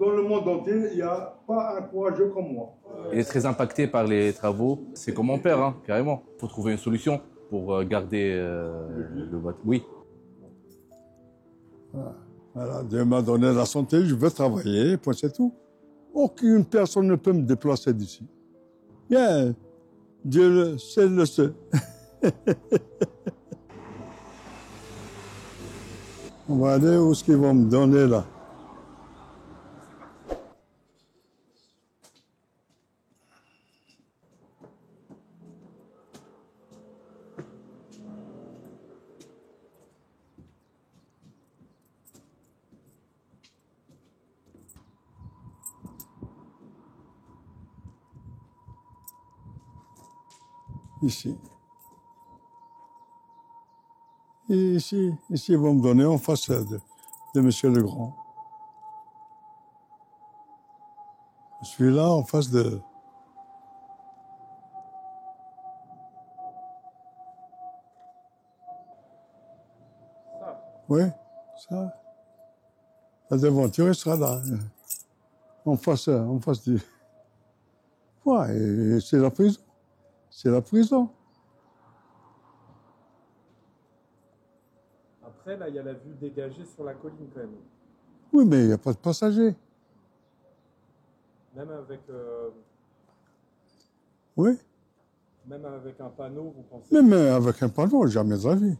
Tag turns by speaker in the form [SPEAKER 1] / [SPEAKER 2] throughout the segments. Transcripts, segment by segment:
[SPEAKER 1] dans le monde entier, il n'y a pas un courageux comme moi.
[SPEAKER 2] Il est très impacté par les travaux. C'est comme mon père, hein, carrément. Il faut trouver une solution pour garder le bateau. Oui.
[SPEAKER 1] Voilà, Dieu m'a donné la santé, je veux travailler, point c'est tout. Aucune personne ne peut me déplacer d'ici. Bien, Dieu le sait. On va aller où est-ce qu'ils vont me donner là. Ici. Et ici, ils vont me donner en face de Monsieur Legrand. Je suis là en face de... Oui, ça. La devanture, il sera là. En face du... Ouais, et c'est la prison. C'est la prison.
[SPEAKER 3] Après, là, il y a la vue dégagée sur la colline, quand même.
[SPEAKER 1] Oui, mais il n'y a pas de passagers.
[SPEAKER 3] Même avec...
[SPEAKER 1] Oui.
[SPEAKER 3] Même avec un panneau, vous pensez...
[SPEAKER 1] Même avec un panneau, jamais de la vie.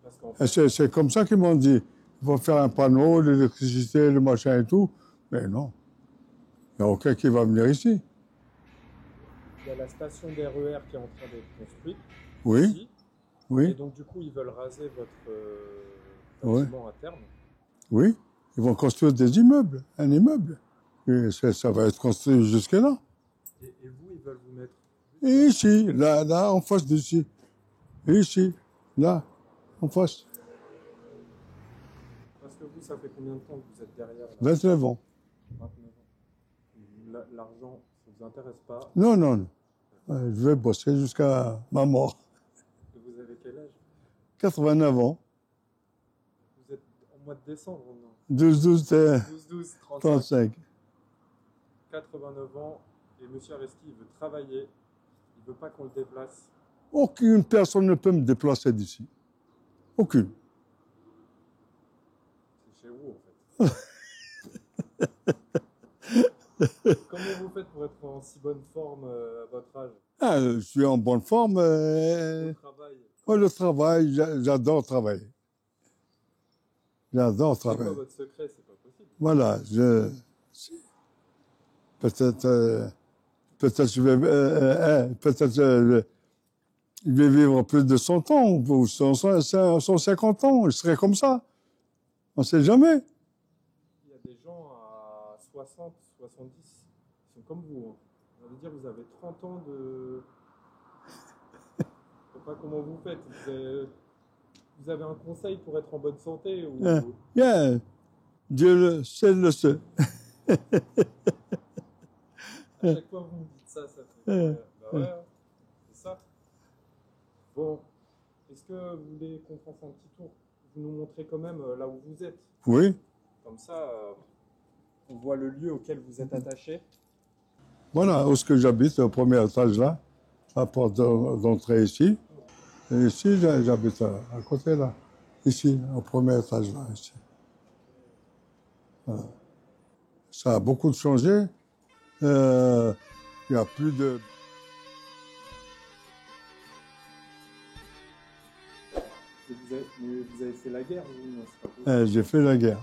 [SPEAKER 3] Parce qu'en fait...
[SPEAKER 1] C'est comme ça qu'ils m'ont dit. Il faut faire un panneau, l'électricité, le machin et tout. Mais non. Il n'y a aucun qui va venir ici.
[SPEAKER 3] Il y a la station d'RER qui est en train d'être construite.
[SPEAKER 1] Oui.
[SPEAKER 3] Ici.
[SPEAKER 1] Oui.
[SPEAKER 3] Et donc, du coup, ils veulent raser votre bâtiment à terme.
[SPEAKER 1] Oui. Ils vont construire des immeubles, un immeuble. Et ça va être construit jusque-là.
[SPEAKER 3] Et vous, ils veulent vous mettre...
[SPEAKER 1] Et ici, là, en face d'ici. Et ici, là, en face.
[SPEAKER 3] Parce que vous, ça fait combien de temps que vous êtes derrière là
[SPEAKER 1] 29 ans.
[SPEAKER 3] 29 ans. L'argent, ça ne vous intéresse pas?
[SPEAKER 1] Non, non, non. Je vais bosser jusqu'à ma mort.
[SPEAKER 3] Et vous avez quel âge?
[SPEAKER 1] 89 ans.
[SPEAKER 3] Vous êtes en mois de décembre, non?
[SPEAKER 1] 12,
[SPEAKER 3] 35.
[SPEAKER 1] 35.
[SPEAKER 3] 89 ans, et M. Areski, il veut travailler, il ne veut pas qu'on le déplace.
[SPEAKER 1] Aucune personne ne peut me déplacer d'ici. Aucune.
[SPEAKER 3] C'est chez vous, en fait. Comment vous faites pour être en si bonne forme à votre âge?
[SPEAKER 1] Je suis en bonne forme.
[SPEAKER 3] Le travail.
[SPEAKER 1] Oh, le travail, j'adore travailler. J'adore
[SPEAKER 3] C'est
[SPEAKER 1] travailler.
[SPEAKER 3] quoi votre secret? C'est pas possible.
[SPEAKER 1] Voilà, peut-être je vais vivre plus de 100 ans ou 150 ans, je serai comme ça. On ne sait jamais.
[SPEAKER 3] Il y a des gens à 60, 70, ils sont comme vous. Hein. Ça veut dire que vous avez 30 ans de... Je ne sais pas comment vous faites. Vous avez un conseil pour être en bonne santé ou...
[SPEAKER 1] Yeah. Dieu le sait.
[SPEAKER 3] À chaque fois que vous me dites ça, ça fait... bah ouais, c'est ça. Bon, est-ce que vous voulez qu'on fasse un petit tour? Vous nous montrez quand même là où vous êtes.
[SPEAKER 1] Oui.
[SPEAKER 3] Comme ça, on voit le lieu auquel vous êtes attaché.
[SPEAKER 1] Voilà, où est-ce que j'habite, au premier étage là, à la porte d'entrée ici. Et ici, j'habite à côté là. Ici, au premier étage là, ici. Voilà. Ça a beaucoup changé. Il n'y a plus de...
[SPEAKER 3] Vous avez fait la guerre, vous? Non, c'est pas possible.
[SPEAKER 1] J'ai fait la guerre.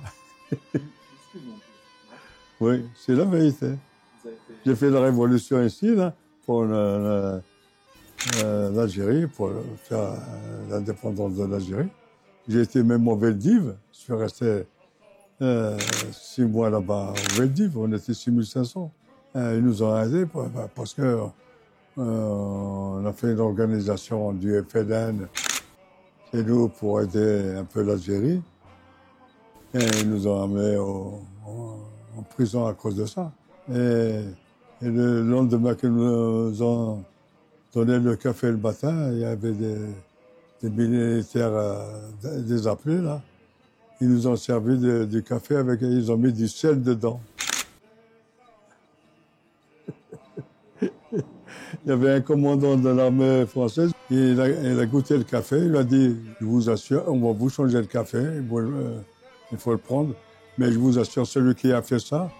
[SPEAKER 1] Oui, c'est la vérité. J'ai fait la révolution ici, là, pour l'Algérie, pour faire l'indépendance de l'Algérie. J'ai été même au Veldiv. Je suis resté 6 mois là-bas au Veldiv. On était 6500. Ils nous ont aidés parce que on a fait une organisation du FLN chez nous pour aider un peu l'Algérie. Et ils nous ont amenés en prison à cause de ça. Et le lendemain qu'ils nous ont donné le café le matin, il y avait des militaires, des appelés là. Ils nous ont servi du café avec, ils ont mis du sel dedans. Il y avait un commandant de l'armée française, il a goûté le café, il a dit, je vous assure, on va vous changer le café, il faut le prendre, mais je vous assure, celui qui a fait ça,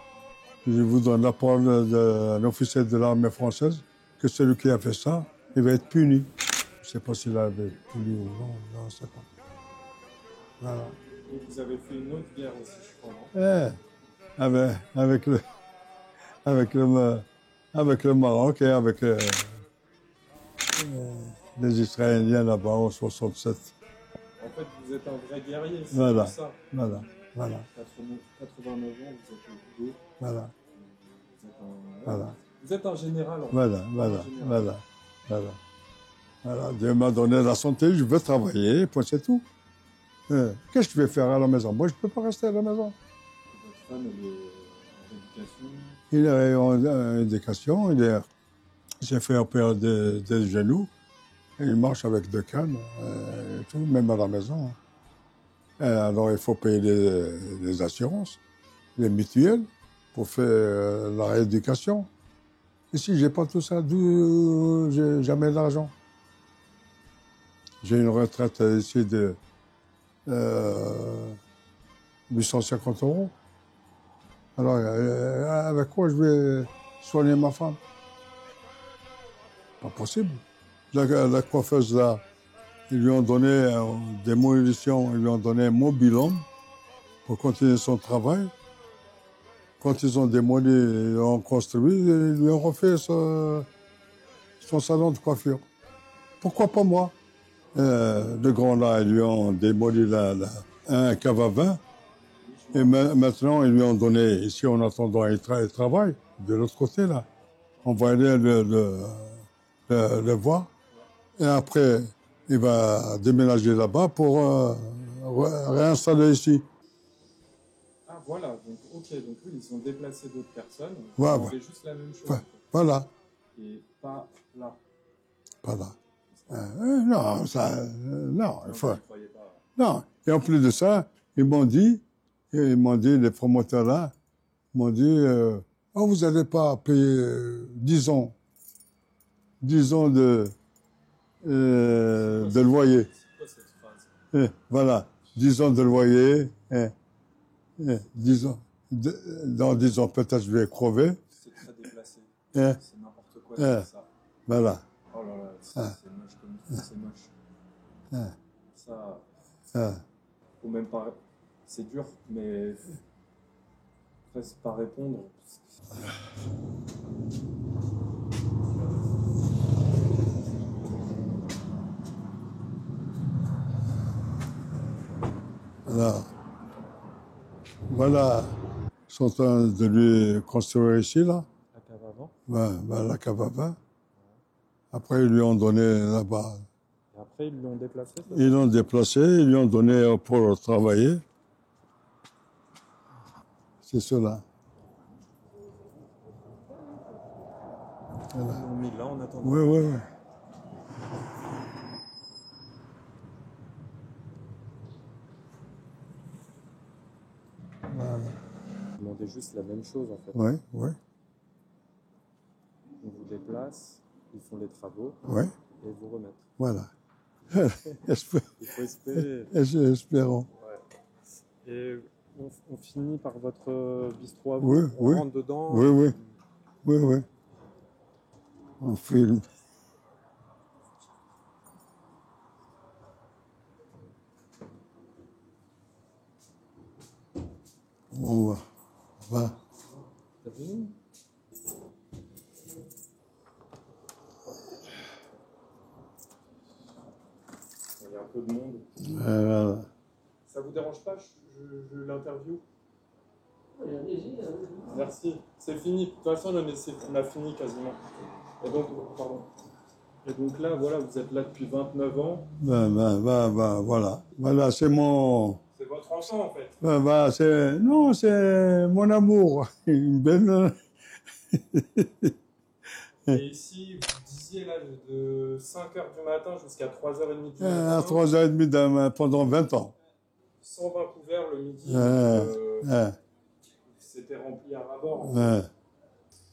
[SPEAKER 1] je vous donne la parole d'un officier de l'armée française, que celui qui a fait ça, il va être puni. Je ne sais pas s'il avait puni ou non, je ne sais pas. Voilà.
[SPEAKER 3] Et vous avez fait une autre guerre aussi, je crois, non?
[SPEAKER 1] Avec le Maroc et avec les Israéliens là-bas en 67.
[SPEAKER 3] En fait, vous êtes un vrai guerrier, c'est
[SPEAKER 1] Voilà.
[SPEAKER 3] pour ça.
[SPEAKER 1] Voilà.
[SPEAKER 3] 89 ans, vous êtes au dos.
[SPEAKER 1] Voilà.
[SPEAKER 3] Voilà. Vous êtes un général. En fait.
[SPEAKER 1] Voilà. Dieu m'a donné la santé, je veux travailler, point c'est tout. Qu'est-ce que je vais faire à la maison? Moi, je ne peux pas rester à la maison.
[SPEAKER 3] Votre femme, elle est en éducation.
[SPEAKER 1] Il est en éducation, il s'est fait opérer des genoux, et il marche avec 2 cannes, et tout, même à la maison. Alors, il faut payer les assurances, les mutuelles, pour faire la rééducation. Et si j'ai pas tout ça, d'où j'ai jamais d'argent? J'ai une retraite ici de 850 €. Alors, avec quoi je vais soigner ma femme? Pas possible. La coiffeuse là, ils lui ont donné des munitions, ils lui ont donné un mobil-homme pour continuer son travail. Quand ils ont démoli, ils ont construit, ils lui ont refait son salon de coiffure. Pourquoi pas moi? Le grand là, ils lui ont démoli un cave à vin. Et maintenant, ils lui ont donné, ici en attendant, il travaille, de l'autre côté là. On va aller le voir. Et après, il va déménager là-bas pour réinstaller ici.
[SPEAKER 3] Ah voilà, donc ok, donc oui, ils ont déplacé d'autres personnes.
[SPEAKER 1] Ouais,
[SPEAKER 3] ils fait juste la même chose.
[SPEAKER 1] Ouais, voilà.
[SPEAKER 3] Et pas là.
[SPEAKER 1] Pas là. Non, non, il faut.
[SPEAKER 3] Vous ne croyez pas.
[SPEAKER 1] Non. Et en plus de ça, ils m'ont dit, les promoteurs là, m'ont dit, oh, vous n'allez pas payer 10 ans de loyer.
[SPEAKER 3] C'est quoi cette phrase?
[SPEAKER 1] Voilà, 10 ans de loyer, 10 ans. Dans 10 ans, peut-être je vais crever.
[SPEAKER 3] C'est très déplacé.
[SPEAKER 1] C'est
[SPEAKER 3] n'importe quoi de dire ça.
[SPEAKER 1] Voilà.
[SPEAKER 3] Oh là là, c'est moche comme c'est moche. Ça, faut même pas. C'est dur, mais presque pas répondre.
[SPEAKER 1] Voilà. Ils sont en train de lui construire ici, là.
[SPEAKER 3] La cave avant.
[SPEAKER 1] La cave à vin. Après, ils lui ont donné là-bas.
[SPEAKER 3] Et après, ils l'ont déplacé, ça?
[SPEAKER 1] Ils l'ont déplacé, ils lui ont donné pour travailler. C'est cela. Voilà.
[SPEAKER 3] Ils l'ont mis là en attendant.
[SPEAKER 1] Oui. Voilà.
[SPEAKER 3] Ils demandaient juste la même chose, en fait.
[SPEAKER 1] Oui.
[SPEAKER 3] On vous déplace, ils font les travaux et vous remettent.
[SPEAKER 1] Voilà.
[SPEAKER 3] Il faut espérer.
[SPEAKER 1] Espérons.
[SPEAKER 3] Ouais. Et on finit par votre bistrot à vous.
[SPEAKER 1] Oui,
[SPEAKER 3] on rentre dedans.
[SPEAKER 1] Oui. On filme. On va.
[SPEAKER 3] T'as vu? Il y a un peu de monde.
[SPEAKER 1] Voilà.
[SPEAKER 3] Ça vous dérange pas, je l'interview? Merci. C'est fini. De toute façon, on a fini quasiment. Et donc, pardon. Et donc là, voilà, vous êtes là depuis 29 ans.
[SPEAKER 1] Voilà. Voilà, c'est mon...
[SPEAKER 3] C'est votre enfant, en fait.
[SPEAKER 1] C'est mon amour. Une belle...
[SPEAKER 3] Et ici, vous disiez là, de 5h du matin jusqu'à 3h30 du matin.
[SPEAKER 1] À 3h30 pendant 20 ans.
[SPEAKER 3] 120 couverts le midi. C'était rempli à ras-bord.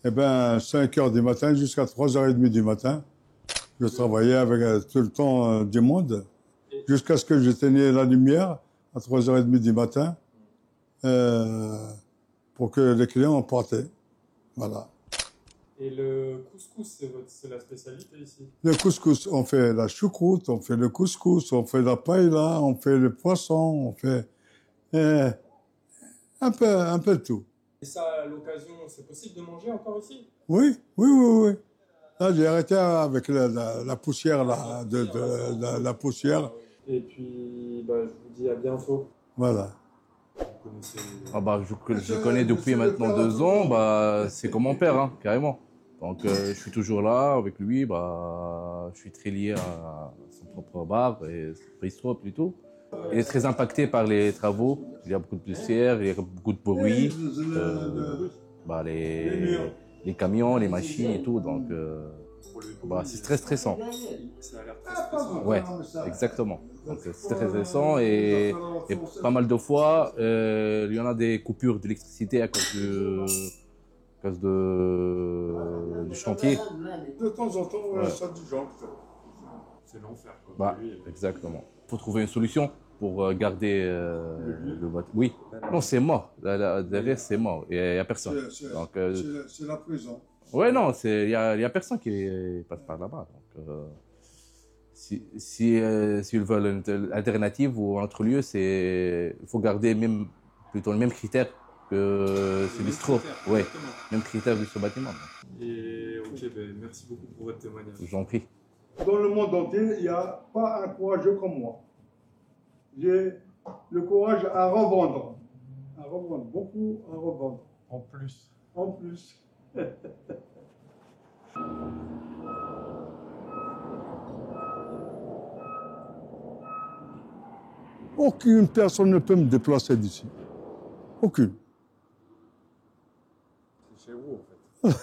[SPEAKER 1] Eh bien, 5 heures du matin jusqu'à 3h30 du matin, je travaillais avec tout le temps du monde, jusqu'à ce que j'éteignais la lumière à 3h30 du matin, pour que les clients partaient. Voilà.
[SPEAKER 3] Et le couscous, c'est la spécialité ici?
[SPEAKER 1] Le couscous, on fait la choucroute, on fait le couscous, on fait la paella, on fait le poisson, on fait un peu de tout.
[SPEAKER 3] Et ça, à l'occasion, c'est possible de manger encore ici?
[SPEAKER 1] Oui. Là, j'ai arrêté avec la poussière, la poussière.
[SPEAKER 3] Et puis, je vous dis à bientôt.
[SPEAKER 1] Voilà.
[SPEAKER 3] Vous connaissez...
[SPEAKER 2] Ah bah, je connais depuis maintenant 2 ans, bah, c'est comme mon père, hein, carrément. Donc, je suis toujours là avec lui, bah, je suis très lié à son propre bar et bistrot plutôt. Il est très impacté par les travaux. Il y a beaucoup de poussière, il y a beaucoup de bruit. Bah, les camions, les machines et tout. Donc, bah, c'est très stressant.
[SPEAKER 3] Ça a l'air très stressant.
[SPEAKER 2] Ouais, exactement. Donc, c'est très stressant et pas mal de fois, il y en a des coupures d'électricité à cause du chantier.
[SPEAKER 1] De temps en temps, ça disjoncte.
[SPEAKER 3] C'est l'enfer, quoi.
[SPEAKER 2] Bah, exactement. Il faut trouver une solution pour garder le bateau. Oui. Non, c'est mort. Là, derrière, c'est mort. Il n'y a personne. Donc,
[SPEAKER 1] c'est la prison.
[SPEAKER 2] ouais, non, il y a personne qui passe par là-bas. Donc, s'ils veulent une alternative ou un autre lieu, il faut garder plutôt le même critère que ce bistrot. Oui, même critère de ce bâtiment.
[SPEAKER 3] Et ok, merci beaucoup pour votre témoignage.
[SPEAKER 2] Je vous en prie.
[SPEAKER 1] Dans le monde entier, il n'y a pas un courageux comme moi. J'ai le courage à revendre. Beaucoup à revendre.
[SPEAKER 3] En plus.
[SPEAKER 1] En plus. Aucune personne ne peut me déplacer d'ici. Aucune.
[SPEAKER 3] C'est chez vous, en fait.